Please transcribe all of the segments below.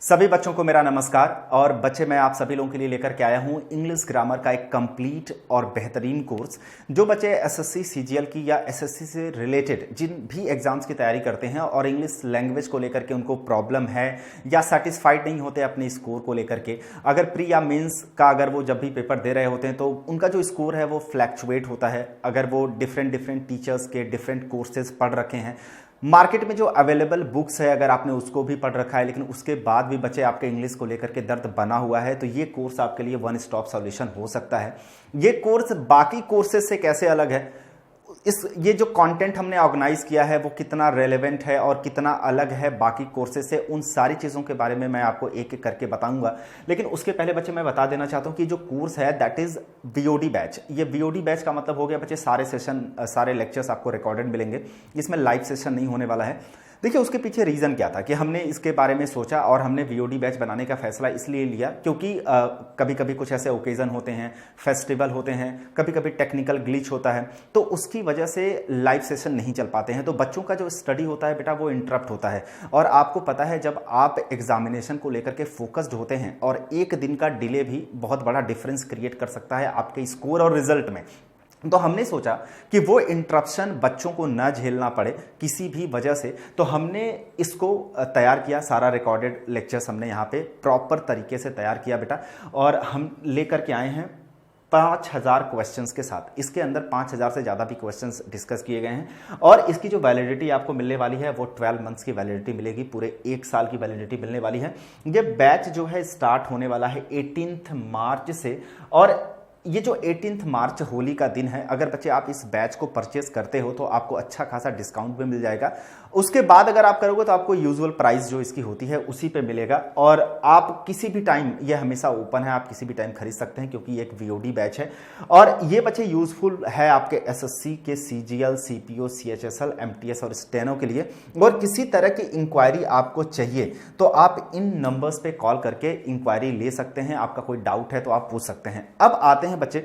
सभी बच्चों को मेरा नमस्कार। और बच्चे, मैं आप सभी लोगों के लिए लेकर के आया हूं इंग्लिश ग्रामर का एक कंप्लीट और बेहतरीन कोर्स। जो बच्चे एसएससी सीजीएल की या एसएससी से रिलेटेड जिन भी एग्जाम्स की तैयारी करते हैं और इंग्लिश लैंग्वेज को लेकर के उनको प्रॉब्लम है या सेटिस्फाइड नहीं होते अपने स्कोर को लेकर के, अगर प्री या मेंस का अगर वो जब भी पेपर दे रहे होते हैं तो उनका जो स्कोर है वो फ्लैक्चुएट होता है। अगर वो डिफरेंट टीचर्स के डिफरेंट कोर्सेज पढ़ रखे हैं, मार्केट में जो अवेलेबल बुक्स है अगर आपने उसको भी पढ़ रखा है, लेकिन उसके बाद भी बच्चे आपके इंग्लिश को लेकर के दर्द बना हुआ है, तो ये कोर्स आपके लिए वन स्टॉप सॉल्यूशन हो सकता है। ये कोर्स बाकी कोर्सेज से कैसे अलग है, ये जो कंटेंट हमने ऑर्गेनाइज किया है वो कितना रेलेवेंट है और कितना अलग है बाकी कोर्सेज से, उन सारी चीज़ों के बारे में मैं आपको एक एक करके बताऊंगा। लेकिन उसके पहले बच्चे मैं बता देना चाहता हूं कि जो कोर्स है दैट इज वीओडी बैच। ये वीओडी बैच का मतलब हो गया बच्चे सारे सेशन सारे लेक्चर्स आपको रिकॉर्डेड मिलेंगे, इसमें लाइव सेशन नहीं होने वाला है। देखिए, उसके पीछे रीज़न क्या था कि हमने इसके बारे में सोचा और हमने वीओडी बैच बनाने का फैसला इसलिए लिया क्योंकि कभी कभी कुछ ऐसे ओकेज़न होते हैं, फेस्टिवल होते हैं, कभी कभी टेक्निकल ग्लिच होता है, तो उसकी वजह से लाइव सेशन नहीं चल पाते हैं। तो बच्चों का जो स्टडी होता है बेटा वो इंटरप्ट होता है। और आपको पता है जब आप एग्जामिनेशन को लेकर के फोकस्ड होते हैं और एक दिन का डिले भी बहुत बड़ा डिफरेंस क्रिएट कर सकता है आपके स्कोर और रिजल्ट में। तो हमने सोचा कि वो इंटरप्शन बच्चों को न झेलना पड़े किसी भी वजह से, तो हमने इसको तैयार किया। सारा रिकॉर्डेड लेक्चर्स हमने यहाँ पे प्रॉपर तरीके से तैयार किया बेटा, और हम लेकर के आए हैं 5000 क्वेश्चंस के साथ। इसके अंदर 5000 से ज़्यादा भी क्वेश्चंस डिस्कस किए गए हैं और इसकी जो वैलिडिटी आपको मिलने वाली है वो 12 मंथ्स की वैलिडिटी मिलेगी, पूरे 1 साल की वैलिडिटी मिलने वाली है। ये बैच जो है स्टार्ट होने वाला है 18 मार्च से, और ये जो 18 मार्च होली का दिन है, अगर बच्चे आप इस बैच को परचेस करते हो तो आपको अच्छा खासा डिस्काउंट भी मिल जाएगा। उसके बाद अगर आप करोगे तो आपको यूजुअल प्राइस जो इसकी होती है उसी पे मिलेगा, और आप किसी भी टाइम, ये हमेशा ओपन है, आप किसी भी टाइम खरीद सकते हैं क्योंकि ये एक वीओडी बैच है। और ये बच्चे यूजफुल है आपके एसएससी के सीजीएल, सीपीओ, सीएचएसएल, एमटीएस और स्टेनो के लिए। और किसी तरह की इंक्वायरी आपको चाहिए तो आप इन नंबर्स पे कॉल करके इंक्वायरी ले सकते हैं। आपका कोई डाउट है तो आप पूछ सकते हैं। अब आते हैं बच्चे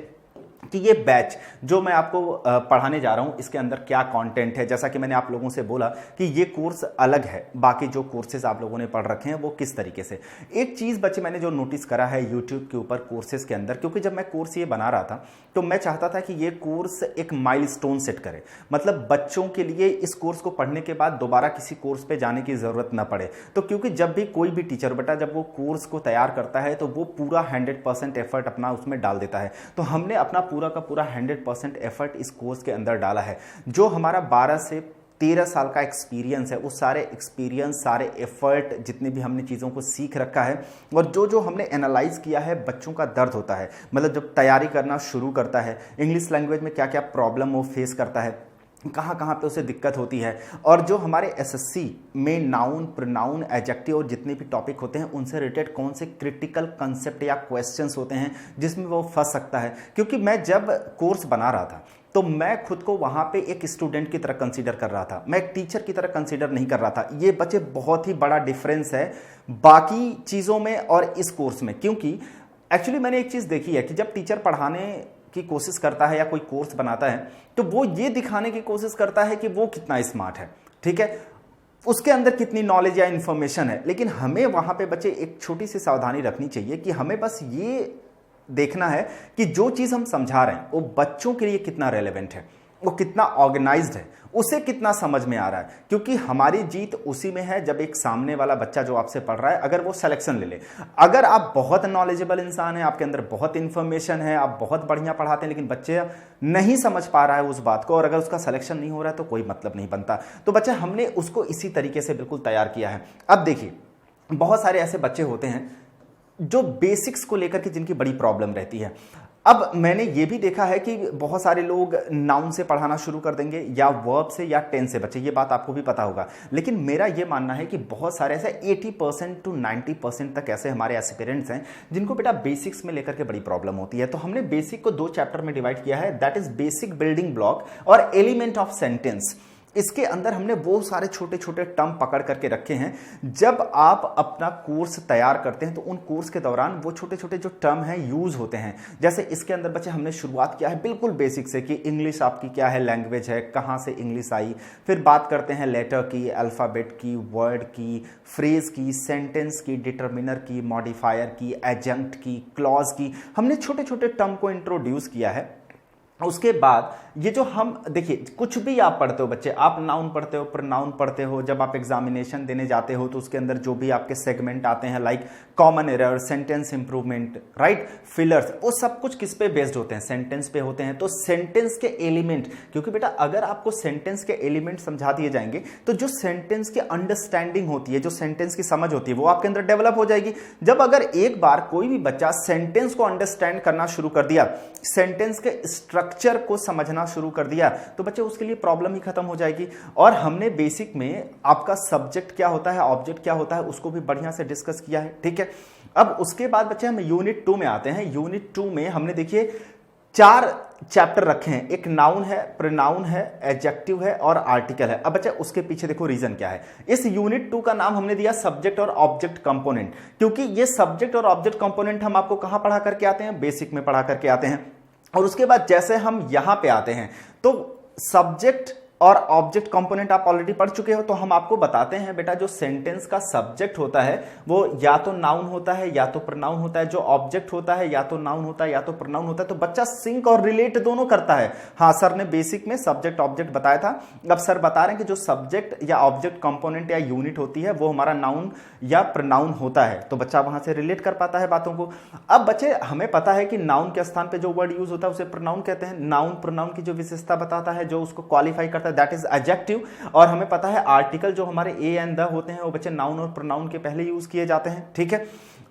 कि ये बैच जो मैं आपको पढ़ाने जा रहा हूं इसके अंदर क्या कंटेंट है। जैसा कि मैंने आप लोगों से बोला कि ये कोर्स अलग है, बाकी जो कोर्सेज आप लोगों ने पढ़ रखे हैं वो किस तरीके से। एक चीज बच्चे मैंने जो नोटिस करा है यूट्यूब के ऊपर कोर्सेज के अंदर, क्योंकि जब मैं कोर्स ये बना रहा था तो मैं चाहता था कि ये कोर्स एक माइलस्टोन सेट करे, मतलब बच्चों के लिए इस कोर्स को पढ़ने के बाद दोबारा किसी कोर्स पे जाने की जरूरत ना पड़े। तो क्योंकि जब भी कोई भी टीचर बेटा जब वो कोर्स को तैयार करता है तो वो पूरा 100% एफर्ट अपना उसमें डाल देता है। तो हमने अपना पूरा का पूरा 100% एफर्ट इस कोर्स के अंदर डाला है। जो हमारा 12 से 13 साल का एक्सपीरियंस है, उस सारे एक्सपीरियंस, सारे एफर्ट, जितने भी हमने चीज़ों को सीख रखा है और जो जो हमने एनालाइज किया है, बच्चों का दर्द होता है, मतलब जब तैयारी करना शुरू करता है इंग्लिश लैंग्वेज में क्या क्या प्रॉब्लम वो फेस करता है, कहाँ कहाँ पे उसे दिक्कत होती है, और जो हमारे एसएससी में नाउन, प्रोनाउन, एडजेक्टिव और जितने भी टॉपिक होते हैं उनसे रिलेटेड कौन से क्रिटिकल कंसेप्ट या क्वेश्चंस होते हैं जिसमें वो फंस सकता है। क्योंकि मैं जब कोर्स बना रहा था तो मैं खुद को वहाँ पे एक स्टूडेंट की तरह कंसीडर कर रहा था, मैं एक टीचर की तरह कंसीडर नहीं कर रहा था। ये बच्चे बहुत ही बड़ा डिफरेंस है बाकी चीज़ों में और इस कोर्स में। क्योंकि एक्चुअली मैंने एक चीज़ देखी है कि जब टीचर पढ़ाने की कोशिश करता है या कोई कोर्स बनाता है तो वो ये दिखाने की कोशिश करता है कि वो कितना स्मार्ट है, ठीक है, उसके अंदर कितनी नॉलेज या इंफॉर्मेशन है। लेकिन हमें वहां पे बच्चे एक छोटी सी सावधानी रखनी चाहिए कि हमें बस ये देखना है कि जो चीज हम समझा रहे हैं वो बच्चों के लिए कितना रेलेवेंट है, वो कितना ऑर्गेनाइज्ड है, उसे कितना समझ में आ रहा है। क्योंकि हमारी जीत उसी में है जब एक सामने वाला बच्चा जो आपसे पढ़ रहा है अगर वो सिलेक्शन ले ले। अगर आप बहुत नॉलेजेबल इंसान हैं, आपके अंदर बहुत इंफॉर्मेशन है, आप बहुत बढ़िया पढ़ाते हैं, लेकिन बच्चे नहीं समझ पा रहा है उस बात को और अगर उसका सिलेक्शन नहीं हो रहा है तो कोई मतलब नहीं बनता। तो बच्चे हमने उसको इसी तरीके से बिल्कुल तैयार किया है। अब देखिए, बहुत सारे ऐसे बच्चे होते हैं जो बेसिक्स को लेकर के जिनकी बड़ी प्रॉब्लम रहती है। अब मैंने ये भी देखा है कि बहुत सारे लोग नाउन से पढ़ाना शुरू कर देंगे या वर्ब से या टेंस से, बच्चे ये बात आपको भी पता होगा। लेकिन मेरा ये मानना है कि बहुत सारे ऐसे 80% to 90% तक ऐसे हमारे एस्पिरेंट्स हैं जिनको बेटा बेसिक्स में लेकर के बड़ी प्रॉब्लम होती है। तो हमने बेसिक को 2 चैप्टर में डिवाइड किया है, that is basic building block और एलिमेंट ऑफ सेंटेंस। इसके अंदर हमने वो सारे छोटे छोटे टर्म पकड़ करके रखे हैं। जब आप अपना कोर्स तैयार करते हैं तो उन कोर्स के दौरान वो छोटे छोटे जो टर्म हैं यूज होते हैं। जैसे इसके अंदर बच्चे हमने शुरुआत किया है बिल्कुल बेसिक से कि इंग्लिश आपकी क्या है, लैंग्वेज है, कहाँ से इंग्लिश आई। फिर बात करते हैं लेटर की, अल्फ़ाबेट की, वर्ड की, फ्रेज की, सेंटेंस की, डिटर्मिनर की, मॉडिफायर की, एडजंक्ट की, क्लॉज की। हमने छोटे छोटे टर्म को इंट्रोड्यूस किया है। उसके बाद ये जो हम देखिए, कुछ भी आप पढ़ते हो बच्चे, आप नाउन पढ़ते हो, प्रोनाउन पढ़ते हो, जब आप एग्जामिनेशन देने जाते हो तो उसके अंदर जो भी आपके सेगमेंट आते हैं like common error, sentence improvement, right, fillers, वो सब कुछ किस पे बेस्ड होते हैं? सेंटेंस पे होते हैं। तो सेंटेंस के एलिमेंट, क्योंकि बेटा अगर आपको सेंटेंस के एलिमेंट समझा दिए जाएंगे तो जो सेंटेंस की अंडरस्टैंडिंग होती है, जो सेंटेंस की समझ होती है, वो आपके अंदर डेवलप हो जाएगी। जब अगर एक बार कोई भी बच्चा सेंटेंस को अंडरस्टैंड करना शुरू कर दिया, सेंटेंस के स्ट्रक्चर को समझना शुरू कर दिया, तो बच्चे उसके लिए प्रॉब्लम ही खत्म हो जाएगी। और हमने बेसिक में आपका सब्जेक्ट क्या होता है, ऑब्जेक्ट क्या होता है, उसको भी बढ़िया से डिस्कस किया है, ठीक है। अब उसके बाद बच्चे हम यूनिट 2 में आते हैं। यूनिट 2 में हमने देखिए 4 चैप्टर रखे हैं। एक नाउन है, प्रोनाउन है, एडजेक्टिव है और आर्टिकल है। अब बच्चे उसके पीछे देखो रीजन क्या है। इस यूनिट 2 का नाम हमने दिया सब्जेक्ट और ऑब्जेक्ट कंपोनेंट, क्योंकि ये सब्जेक्ट और ऑब्जेक्ट कंपोनेंट हम आपको कहां पढ़ा करके आते हैं? बेसिक में पढ़ा करके आते हैं। और उसके बाद जैसे हम यहां पे आते हैं तो सब्जेक्ट और ऑब्जेक्ट कंपोनेंट आप ऑलरेडी पढ़ चुके हो, तो हम आपको बताते हैं बेटा जो सेंटेंस का सब्जेक्ट होता है वो या तो नाउन होता है या तो प्रोनाउन होता है, जो ऑब्जेक्ट होता है या तो नाउन होता है या तो प्रोनाउन होता है। तो बच्चा सिंक और रिलेट दोनों करता है। हाँ, सर ने बेसिक में सब्जेक्ट ऑब्जेक्ट बताया था, अब सर बता रहे हैं कि जो सब्जेक्ट या ऑब्जेक्ट कंपोनेंट या यूनिट होती है वो हमारा नाउन या प्रोनाउन होता है, तो बच्चा वहां से रिलेट कर पाता है बातों को। अब बच्चे हमें पता है कि नाउन के स्थान पे जो वर्ड यूज होता है उसे प्रोनाउन कहते हैं। नाउन प्रोनाउन की जो विशेषता बताता है, जो उसको क्वालिफाई करता है, दैट इज एडजेक्टिव। और हमें पता है आर्टिकल जो हमारे ए एंड द होते हैं वो बच्चे नाउन और प्रोनाउन के पहले यूज किए जाते हैं, ठीक है।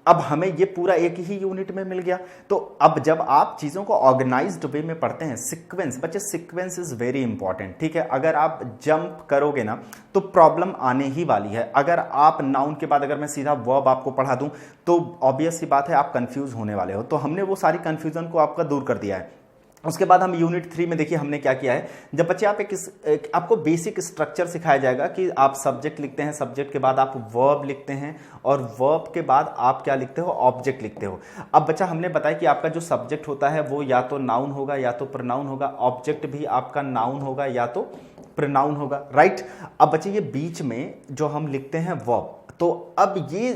अब हमें ये पूरा एक ही यूनिट में मिल गया। तो अब जब आप चीजों को ऑर्गेनाइज्ड वे में पढ़ते हैं, सीक्वेंस, बच्चे सीक्वेंस इज वेरी इंपॉर्टेंट, ठीक है। अगर आप जंप करोगे ना तो प्रॉब्लम आने ही वाली है। अगर आप नाउन के बाद अगर मैं सीधा वर्ब आपको पढ़ा दूं तो ऑब्वियस सी बात है आप कंफ्यूज होने वाले हो। तो हमने वो सारी कंफ्यूजन को आपका दूर कर दिया है। उसके बाद हम यूनिट 3 में देखिए हमने क्या किया है। जब बच्चे आप आपको बेसिक स्ट्रक्चर सिखाया जाएगा कि आप सब्जेक्ट लिखते हैं, सब्जेक्ट के बाद आप वर्ब लिखते हैं और वर्ब के बाद आप क्या लिखते हो? ऑब्जेक्ट लिखते हो। अब बच्चा हमने बताया कि आपका जो सब्जेक्ट होता है वो या तो नाउन होगा या तो प्रोनाउन होगा, ऑब्जेक्ट भी आपका नाउन होगा या तो प्रोनाउन होगा, राइट। अब बच्चे ये बीच में जो हम लिखते हैं वर्ब, तो अब ये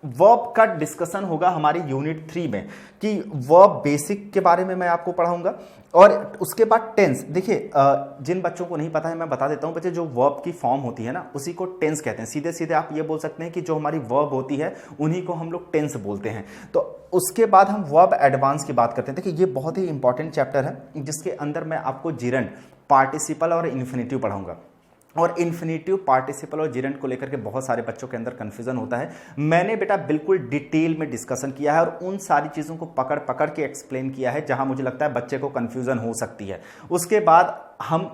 वर्ब का डिस्कशन होगा हमारी यूनिट 3 में कि वर्ब बेसिक के बारे में मैं आपको पढ़ाऊंगा। और उसके बाद टेंस, देखिए जिन बच्चों को नहीं पता है मैं बता देता हूं बच्चे, जो वर्ब की फॉर्म होती है ना उसी को टेंस कहते हैं। सीधे सीधे आप ये बोल सकते हैं कि जो हमारी वर्ब होती है उन्हीं को हम लोग टेंस बोलते हैं। तो उसके बाद हम वर्ब एडवांस की बात करते हैं। देखिए ये बहुत ही इंपॉर्टेंट चैप्टर है जिसके अंदर मैं आपको जिरंड, पार्टिसिपल और इन्फिनेटिव पढ़ाऊंगा। और इन्फिनेटिव, पार्टिसिपल और जिरंड को लेकर के बहुत सारे बच्चों के अंदर कंफ्यूजन होता है। मैंने बेटा बिल्कुल डिटेल में डिस्कशन किया है और उन सारी चीज़ों को पकड़ पकड़ के एक्सप्लेन किया है जहां मुझे लगता है बच्चे को कंफ्यूजन हो सकती है। उसके बाद हम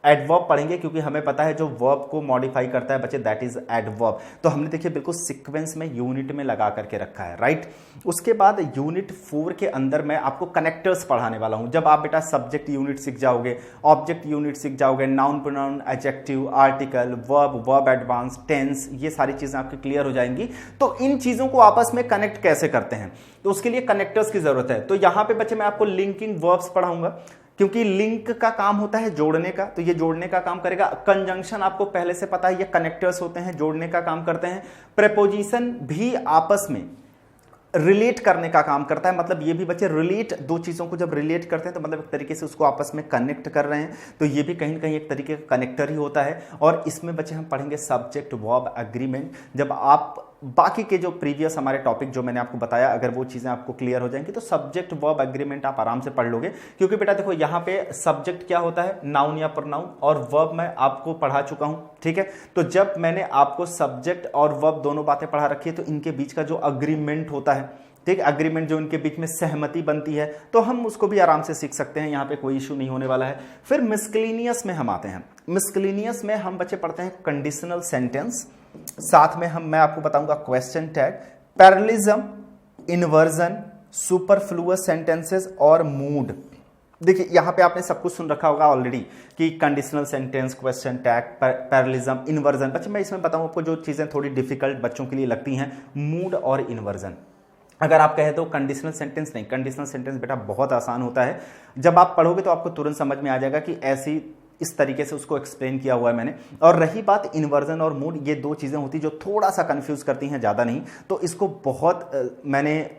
एडवर्ब पढ़ेंगे क्योंकि हमें पता है जो वर्ब को मॉडिफाई करता है बच्चे दैट इज एडवर्ब। तो हमने देखिए बिल्कुल सीक्वेंस में यूनिट में लगा करके रखा है, राइट। उसके बाद यूनिट 4 के अंदर मैं आपको कनेक्टर्स पढ़ाने वाला हूं। जब आप बेटा सब्जेक्ट यूनिट सीख जाओगे, ऑब्जेक्ट यूनिट सीख जाओगे, noun pronoun adjective article verb verb advance tense, ये सारी चीजें आपकी क्लियर हो जाएंगी। तो इन चीजों को आपस में कनेक्ट कैसे करते हैं तो उसके लिए कनेक्टर्स की जरूरत है। तो यहां पे बच्चे मैं आपको लिंकिंग वर्ब्स पढ़ाऊंगा क्योंकि लिंक का काम होता है जोड़ने का, तो ये जोड़ने का काम करेगा। कंजंक्शन आपको पहले से पता है, ये कनेक्टर्स होते हैं, जोड़ने का काम करते हैं। प्रेपोजिशन भी आपस में रिलेट करने का काम करता है, मतलब ये भी बच्चे रिलेट, दो चीज़ों को जब रिलेट करते हैं तो मतलब एक तरीके से उसको आपस में कनेक्ट कर रहे हैं, तो ये भी कहीं ना कहीं एक तरीके का कनेक्टर ही होता है। और इसमें बच्चे हम पढ़ेंगे सब्जेक्ट वर्ब एग्रीमेंट। जब आप बाकी के जो प्रीवियस हमारे टॉपिक जो मैंने आपको बताया अगर वो चीज़ें आपको क्लियर हो जाएंगी तो सब्जेक्ट वर्ब एग्रीमेंट आप आराम से पढ़ लोगे। क्योंकि बेटा देखो यहाँ पे सब्जेक्ट क्या होता है, नाउन या प्रोनाउन, और वर्ब मैं आपको पढ़ा चुका हूं, ठीक है। तो जब मैंने आपको सब्जेक्ट और वर्ब दोनों बातें पढ़ा रखी है तो इनके बीच का जो अग्रीमेंट होता है, ठीक, अग्रीमेंट जो इनके बीच में सहमति बनती है, तो हम उसको भी आराम से सीख सकते हैं, यहाँ पे कोई इशू नहीं होने वाला है। फिर मिस्कलेनियस में हम आते हैं। मिस्कलेनियस में हम बच्चे पढ़ते हैं कंडीशनल सेंटेंस, साथ में मैं आपको बताऊंगा question tag, parallelism, inversion, superfluous sentences और मूड। देखिए यहाँ पे आपने सब कुछ सुन रखा होगा ऑलरेडी कि conditional sentence, question tag, parallelism, inversion. बच्चे मैं इसमें बताऊं आपको जो चीज़ें थोड़ी डिफिकल्ट बच्चों के लिए लगती हैं, मूड और इन्वर्जन। अगर आप कहें तो कंडीशनल सेंटेंस नहीं, कंडीशनल सेंटेंस बेटा बहुत आसान होता है, जब आप पढ़ोगे तो आपको तुरंत समझ में आ जाएगा कि ऐसी इस तरीके से उसको एक्सप्लेन किया हुआ है मैंने। और रही बात इन्वर्जन और मूड, ये दो चीज़ें होती जो थोड़ा सा कंफ्यूज करती हैं, ज़्यादा नहीं। तो इसको बहुत मैंने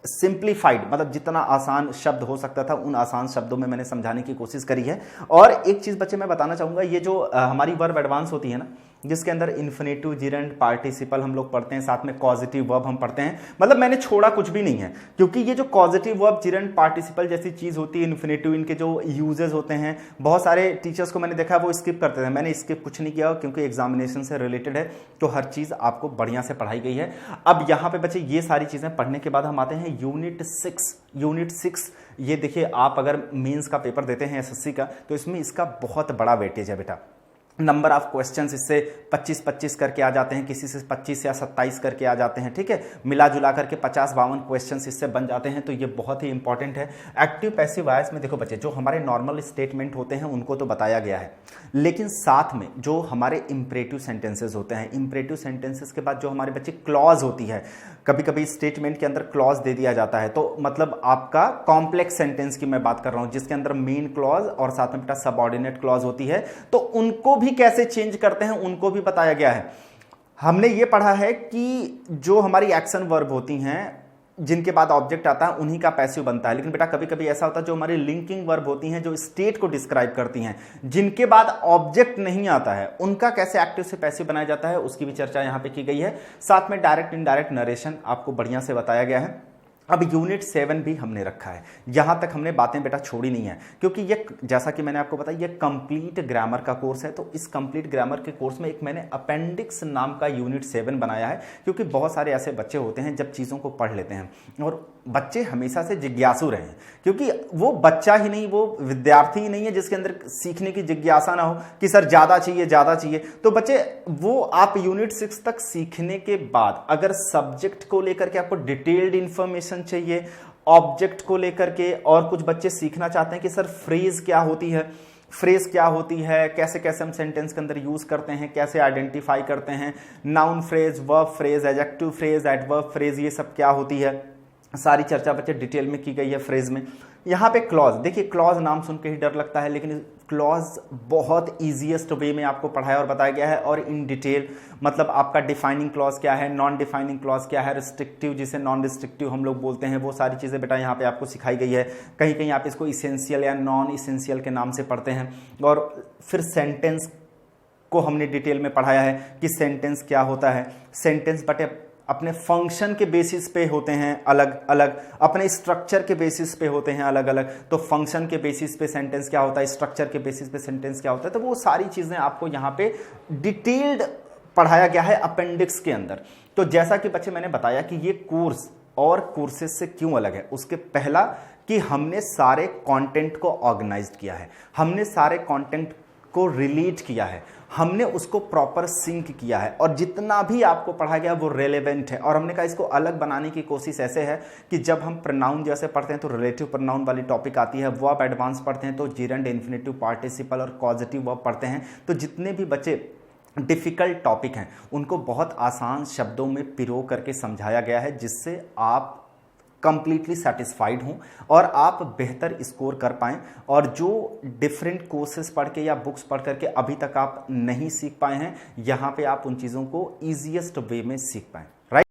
सिंप्लीफाइड, मतलब जितना आसान शब्द हो सकता था उन आसान शब्दों में मैंने समझाने की कोशिश करी है। और एक चीज़ बच्चे मैं बताना चाहूँगा, ये जो हमारी वर्ब एडवांस होती है ना, जिसके अंदर इन्फिनेटिव, जिरेंट, पार्टिसिपल हम लोग पढ़ते हैं, साथ में कॉजेटिव वर्ब हम पढ़ते हैं, मतलब मैंने छोड़ा कुछ भी नहीं है, क्योंकि ये जो कॉजेटिव वर्ब, जिरेंट, पार्टिसिपल जैसी चीज़ होती है, इन्फिनेटिव, इनके जो यूजेस होते हैं, बहुत सारे टीचर्स को मैंने देखा वो स्किप करते थे। मैंने स्किप कुछ नहीं किया, क्योंकि एग्जामिनेशन से रिलेटेड है, तो हर चीज़ आपको बढ़िया से पढ़ाई गई है। अब यहाँ पे बच्चे ये सारी चीज़ें पढ़ने के बाद हम आते हैं यूनिट 6। ये देखिए, आप अगर मेंस का पेपर देते हैं एसएससी का, तो इसमें इसका बहुत बड़ा वेटेज है बेटा। नंबर ऑफ क्वेश्चंस इससे 25-25 करके आ जाते हैं, किसी से 25 या 27 करके आ जाते हैं, ठीक है। मिला जुला करके 50-52 क्वेश्चंस इससे बन जाते हैं, तो ये बहुत ही इंपॉर्टेंट है। एक्टिव पैसिव वॉइस में देखो बच्चे, जो हमारे नॉर्मल स्टेटमेंट होते हैं उनको तो बताया गया है, लेकिन साथ में जो हमारे इंपरेटिव सेंटेंसेस होते हैं, इंपरेटिव सेंटेंसेस के बाद जो हमारे बच्चे क्लॉज होती है, कभी कभी स्टेटमेंट के अंदर क्लॉज दे दिया जाता है, तो मतलब आपका कॉम्प्लेक्स सेंटेंस की मैं बात कर रहा हूं, जिसके अंदर मेन क्लॉज और साथ में बेटा सबऑर्डिनेट क्लॉज होती है, तो उनको भी कैसे चेंज करते हैं उनको भी बताया गया है। हमने ये पढ़ा है कि जो हमारी एक्शन वर्ब होती हैं, जिनके बाद ऑब्जेक्ट आता है, उन्हीं का पैसिव बनता है। लेकिन बेटा कभी कभी ऐसा होता है जो हमारी लिंकिंग वर्ब होती हैं, जो स्टेट को डिस्क्राइब करती हैं, जिनके बाद ऑब्जेक्ट नहीं आता है, उनका कैसे एक्टिव से पैसिव बनाया जाता है, उसकी भी चर्चा यहां पे की गई है। साथ में डायरेक्ट इनडायरेक्ट नरेशन आपको बढ़िया से बताया गया है। अब यूनिट 7 भी हमने रखा है, यहां तक हमने बातें बेटा छोड़ी नहीं है, क्योंकि ये जैसा कि मैंने आपको बताया ये कंप्लीट ग्रामर का कोर्स है। तो इस कंप्लीट ग्रामर के कोर्स में एक मैंने अपेंडिक्स नाम का यूनिट 7 बनाया है, क्योंकि बहुत सारे ऐसे बच्चे होते हैं जब चीज़ों को पढ़ लेते हैं, और बच्चे हमेशा से जिज्ञासु रहे हैं, क्योंकि वो बच्चा ही नहीं, वो विद्यार्थी ही नहीं है जिसके अंदर सीखने की जिज्ञासा ना हो कि सर ज़्यादा चाहिए ज़्यादा चाहिए। तो बच्चे वो आप यूनिट 6 तक सीखने के बाद अगर सब्जेक्ट को लेकर के आपको डिटेल्ड इंफॉर्मेशन चाहिए, ऑब्जेक्ट को लेकर के, और कुछ बच्चे सीखना चाहते हैं कि सर फ्रेज क्या होती है, फ्रेज क्या होती है, कैसे कैसे हम सेंटेंस के अंदर यूज करते हैं, कैसे आइडेंटिफाई करते हैं, noun phrase, verb phrase, adjective phrase, adverb phrase, ये सब क्या होती है, सारी चर्चा बच्चे डिटेल में की गई है फ्रेज में। यहाँ पे क्लॉज, देखिए क्लॉज नाम सुन के ही डर लगता है, लेकिन क्लॉज बहुत ईजीएस्ट वे में आपको पढ़ाया और बताया गया है, और इन डिटेल, मतलब आपका डिफाइनिंग क्लॉज क्या है, नॉन डिफाइनिंग क्लॉज क्या है, रिस्ट्रिक्टिव जिसे नॉन रिस्ट्रिक्टिव हम लोग बोलते हैं, वो सारी चीज़ें बेटा यहाँ पे आपको सिखाई गई है। कहीं कहीं आप इसको इसेंशियल या नॉन इसेंशियल के नाम से पढ़ते हैं। और फिर सेंटेंस को हमने डिटेल में पढ़ाया है कि सेंटेंस क्या होता है। सेंटेंस बटे अपने फंक्शन के बेसिस पे होते हैं अलग अलग, अपने स्ट्रक्चर के बेसिस पे होते हैं अलग अलग। तो फंक्शन के बेसिस पे सेंटेंस क्या होता है, स्ट्रक्चर के बेसिस पे सेंटेंस क्या होता है, तो वो सारी चीज़ें आपको यहाँ पे डिटेल्ड पढ़ाया गया है अपेंडिक्स के अंदर। तो जैसा कि बच्चे मैंने बताया कि ये कोर्स और कोर्सेज से क्यों अलग है, उसके पहला कि हमने सारे कंटेंट को ऑर्गेनाइज्ड किया है, हमने सारे कंटेंट को रिलेट किया है, हमने उसको प्रॉपर सिंक किया है, और जितना भी आपको पढ़ाया गया वो रेलेवेंट है। और हमने कहा इसको अलग बनाने की कोशिश ऐसे है कि जब हम प्रोनाउन जैसे पढ़ते हैं तो रिलेटिव प्रोनाउन वाली टॉपिक आती है, वर्ब एडवांस पढ़ते हैं तो जिरेंट, इन्फिनेटिव, पार्टिसिपल और कॉजेटिव वर्ब पढ़ते हैं। तो जितने भी बच्चे डिफ़िकल्ट टॉपिक हैं उनको बहुत आसान शब्दों में पिरो करके समझाया गया है, जिससे आप कंप्लीटली सेटिस्फाइड हों और आप बेहतर स्कोर कर पाएं। और जो डिफरेंट कोर्सेज पढ़ के या बुक्स पढ़ करके अभी तक आप नहीं सीख पाए हैं, यहाँ पे आप उन चीज़ों को ईजीएस्ट वे में सीख पाएं।